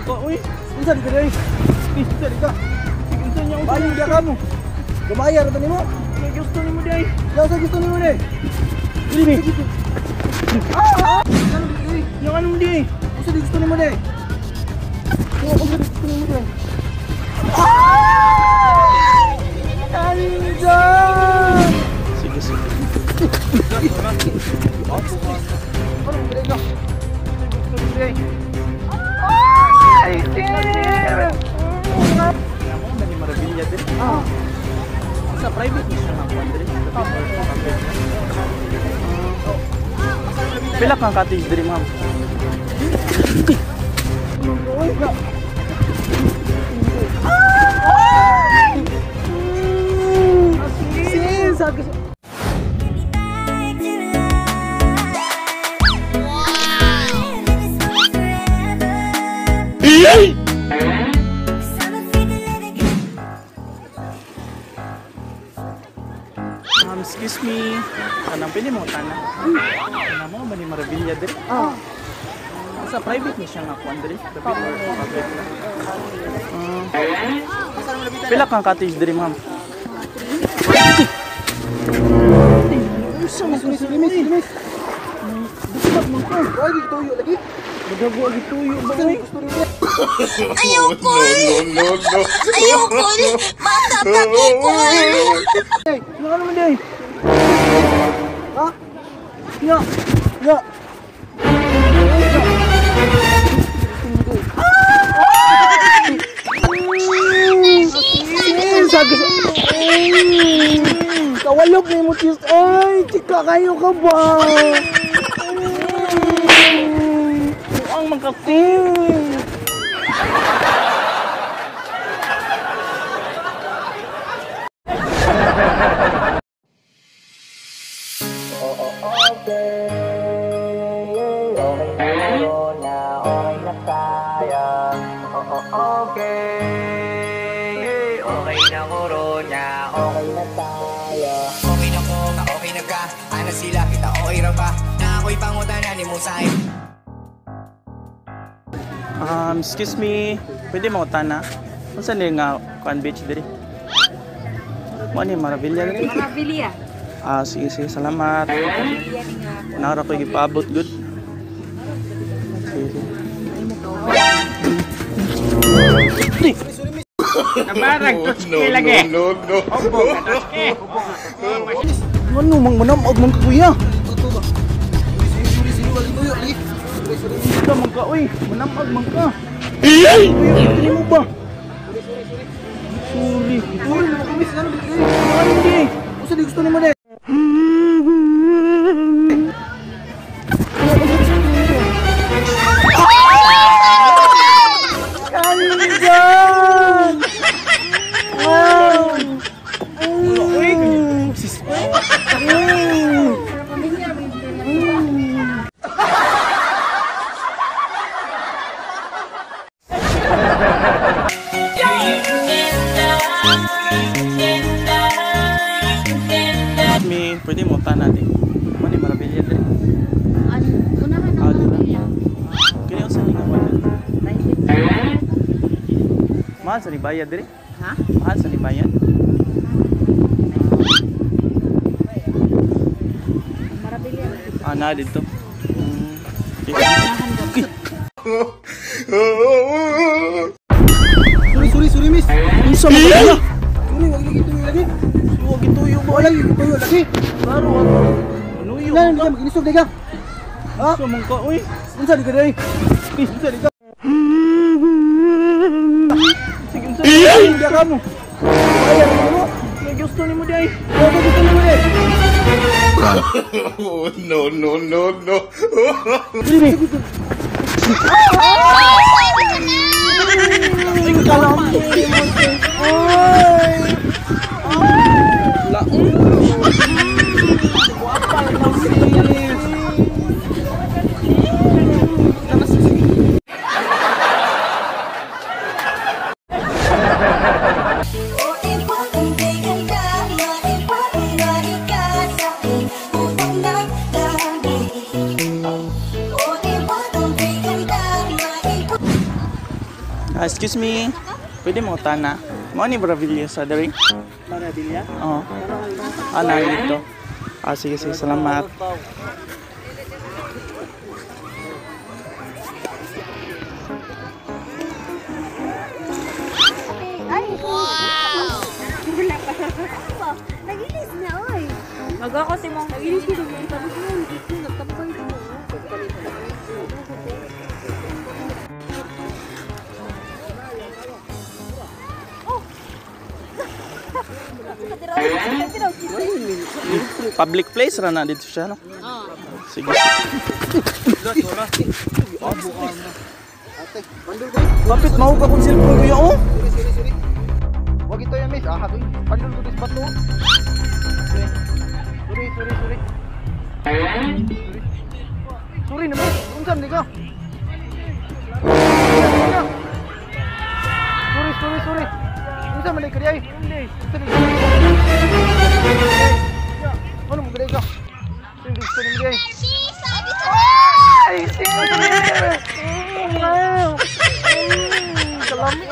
Kok, uy, unsa di ka dai? Unsa di ka? Unsa nya unsa dia kamu? Kebayar tadi mo? Gusto nimo dai. Ya sa gusto nimo dai. Ini. Yang anu dai. Unsa di gusto nimo dai? Unsa di gusto nimo dai? Anjay. Sige. Ay, sir! Namu dari Maravilya din. Sa private mission ang country. Pila kang cottage diri, ma'am? Sis, sakit. Excuse me. Kanang pili mo tanah. Namo ba ni Maravilya diri? Sa private ni siya nga kuan diri. Public na. Pila kang cottage diri, ma'am? Usa mo sa limis. Bisag mo ko. Wagi tuyo lagi. Magago lagi tuyo ba ni? Ayoko! Ayoko! Matataki ko! Hey, ano naman day? Ha? Ya. Kawalog ni mo tis. Ay, chika kayo ka ba? Ang makating. Okay na corona, okay na tayo. Okay na ko, okay na ka. Ana sila, kita okay ra ba? Na ako'y pangutanan ni Musay. Excuse me. Pwede mo tana? Unsa ni nga kuan beach diri? Mo ni Maravilya diri? Maravilya. Sige, salamat. Nara ko gipaabot good. Sige. Nabarag toski lagi. Opo, toski. Ano mang manamag man ka kuya? Ito man ka, uy. Manamag man ka. Kuya, mo ba? Sorry. Sorry, nakamiss na. Ano hindi? Gusto di gusto ni mo na. Pwede mo ta natin. Mani Maravilya diri. Unahan ang Maravilya. Kini usa ni kawan. Mahal sa ni bayad diri? Ha? Mahal sa ni bayad. Maravilya. Na dito. Sorry miss. Unsa man ka? Sorry, wag lagi tuyo lagi. Wag gituyo mo. Wala lagi tuyo lagi. Klaro ano? Ano yun? Lan, di ka maginisog di ka. Ha? Unsa man ka, uy? Unsa di ka dai? Unsa di ka? Sige, unsa di ka kamo? Bayar mo. Gusto nimo dai. Gusto nimo dai. No. Sige. Excuse me. Pwede mo tana. Mo ni Bravilla sa diri? Marabilia? Oo. Ana dito. Sige, sige. Salamat. Ay, wow! Nagilis na, oy. Mag-ako si mong nagilis ko yung tapos mo. Nagtapos ko mo. Public place ra na dito siya, no? Sige. Kapit mau ka kung cellphone ko oh. Siri. Wag ito yan, miss. Aha, toy. Pandol ko dis bato. Sorry. Sorry naman. Unsan di ka? Sorry. Unsan man ka di ay? Ano mo gede ka? Sorry di ay. Ay, sige. Kalami.